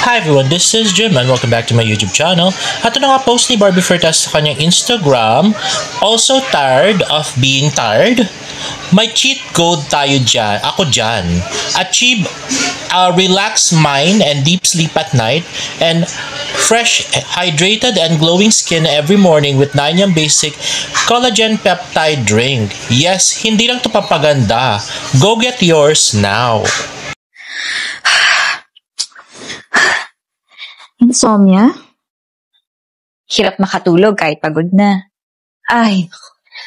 Hi everyone, this is Jim and welcome back to my YouTube channel. At ito na nga post ni Barbie Fertas sa kanyang Instagram. Also tired of being tired? May cheat code tayo dyan. Ako dyan. Achieve a relaxed mind and deep sleep at night and fresh, hydrated and glowing skin every morning with Nanyang Basic Collagen Peptide Drink. Yes, hindi lang ito papaganda. Go get yours now. Insomnia? Hirap makatulog kahit pagod na. Ay,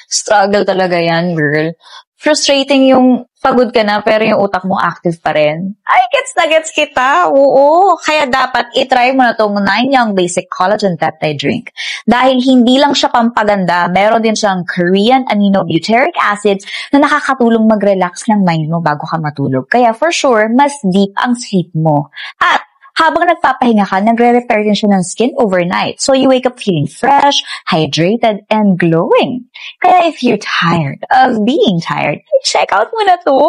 struggle talaga yan, girl. Frustrating yung pagod ka na pero yung utak mo active pa rin. Ay, gets na gets kita. Oo, kaya dapat itry mo na tong Nanyang Basic Collagen Peptide Drink. Dahil hindi lang siya pampaganda, meron din siyang Korean aminobutyric acids na nakakatulong mag-relax ng mind mo bago ka matulog. Kaya for sure, mas deep ang sleep mo. At habang nagpapahinga ka, nagre-repair din siya ng skin overnight. So you wake up feeling fresh, hydrated, and glowing. Kaya if you're tired of being tired, check out mo na to.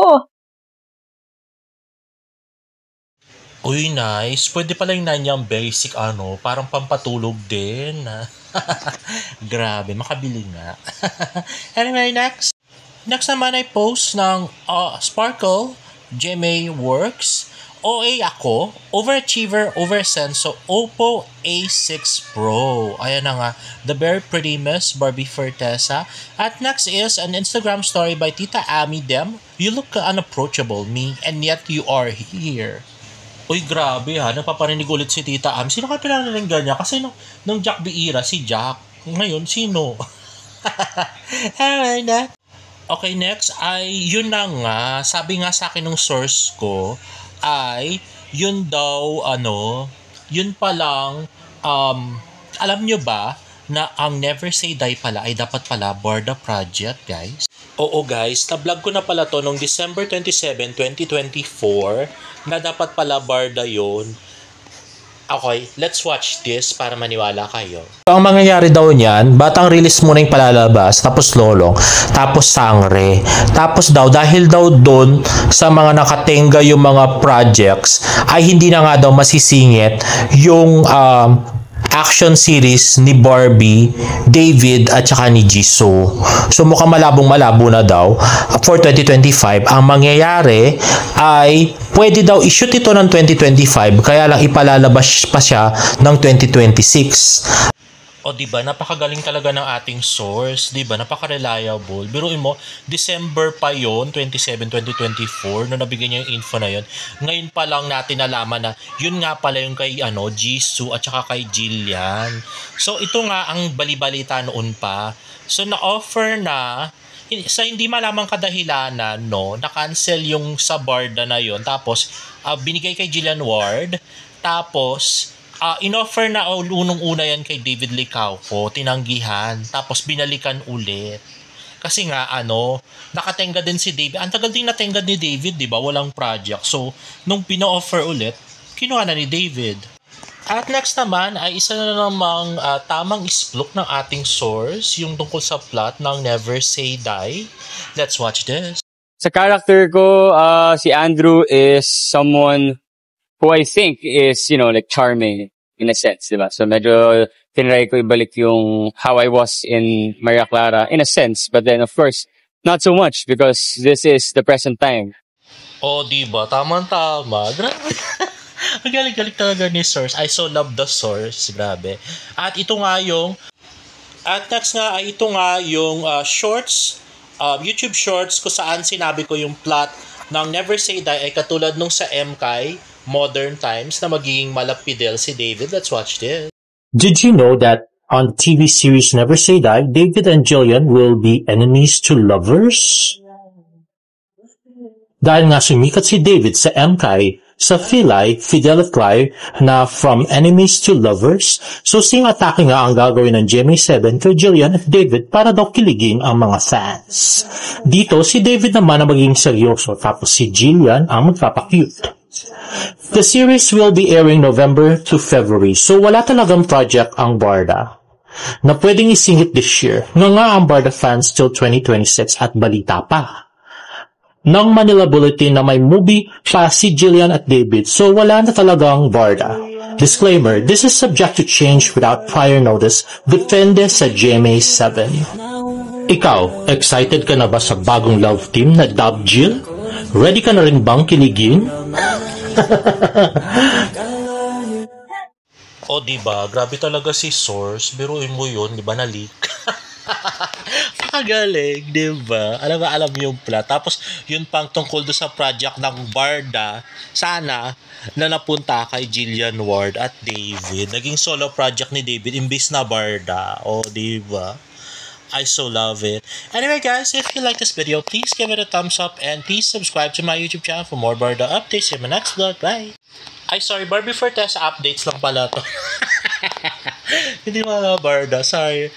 Uy, nice. Pwede pala yung Nanyang Basic, parang pampatulog din. Grabe, makabili nga. Anyway, next. Next naman ay post ng Sparkle, GMA Works. OA ako, overachiever, oversenso, Oppo A6 Pro. Ayan na nga, the very pretty Miss Barbie Fertesa. At next is an Instagram story by Tita Ami Dem. You look unapproachable, me, and yet you are here. Uy, grabe ha, napaparinig ulit si Tita Ami. Sino ka pinanaringgan niya? Kasi nung Jack Biira, si Jack. Ngayon, sino? Alright, next. Okay, next ay, yun na nga, sabi nga sa akin ng source ko, ay yun daw yun palang alam nyo ba na ang Never Say Die pala ay dapat pala Barda Project, guys? Oo guys, na-vlog ko na pala to noong December 27, 2024 na dapat pala Barda yun. Okay, let's watch this para maniwala kayo. Ang mangyayari daw niyan, batang release muna yung palalabas, tapos lolong, tapos sangre. Tapos daw, dahil daw doon sa mga nakatenga yung mga projects, ay hindi na nga daw masisingit yung action series ni Barbie, David at saka ni Jisoo. So mukhang malabong-malabo na daw for 2025. Ang mangyayari ay pwede daw i-shoot ito ng 2025 kaya lang ipalalabas pa siya ng 2026. O diba, napakagaling talaga ng ating source, diba, napaka-reliable. Biruin mo, December pa yon 27, 2024, nung nabigyan niya yung info na yon. Ngayon pa lang natin nalaman na yun nga pala yung kay Jisoo at saka kay Jillian. So ito nga ang balibalita noon pa. So na-offer na, sa hindi malamang kadahilanan, na-cancel yung sa Barda na yon. Tapos binigay kay Jillian Ward. Tapos in-offer na unong-una yan kay David Licauco, tinanggihan, tapos binalikan ulit. Kasi nga, nakatenga din si David. Ang tagal din natenga ni David, di ba? Walang project. So, nung pina-offer ulit, kinuha na ni David. At next naman, ay isa na namang tamang isplok ng ating source, yung tungkol sa plot ng Never Say Die. Let's watch this. Sa character ko, si Andrew is someone who I think is, like charming in a sense, diba? So medyo tinry ko ibalik yung how I was in Maria Clara in a sense, but then of course, not so much because this is the present time. Oh, diba? Tama-tama. Grabe. Ang galing-galing talaga ni Source. I so love the Source. Grabe. At ito nga yung next nga ay ito nga yung shorts, YouTube shorts kung saan sinabi ko yung plot ng Never Say Die ay katulad nung sa MK Modern Times na magiging malapidel si David. Let's watch this. Did you know that on TV series Never Say Die, David and Jillian will be enemies to lovers? Dahil nga sumikat si David sa MK, sa Fidelity Live na from enemies to lovers, so sing atake nga ang gagawin ng GMA7 kay Jillian at David para daw kiligin ang mga fans. Dito, si David naman ang magiging seryoso tapos si Jillian ang magpapakute. The series will be airing November to February, so wala talagang project ang Barda na pwedeng isingit this year. Nga ang Barda fans till 2026 at balita pa. ng Manila Bulletin na may movie pa si Jillian at David, so wala na talagang barda. Disclaimer, this is subject to change without prior notice. Depende sa GMA7. Ikaw, excited ka na ba sa bagong love team na Dub Jill? Ready ka na rin bang kiligin? O, diba? Grabe talaga si Source. Biruin mo yun, diba? Na-leak. Pakagaling, diba? Alam yung plot. Tapos, yun pang tungkol do sa project ng Barda, sana, na napunta kay Jillian Ward at David. Naging solo project ni David, imbis na Barda. O, diba? I so love it. Anyway guys, if you like this video, please give it a thumbs up and please subscribe to my YouTube channel for more Barda updates. See you in my next vlog. Bye! Ay, sorry, Barbie for Test updates lang pala to. Hindi mga Barda, sorry.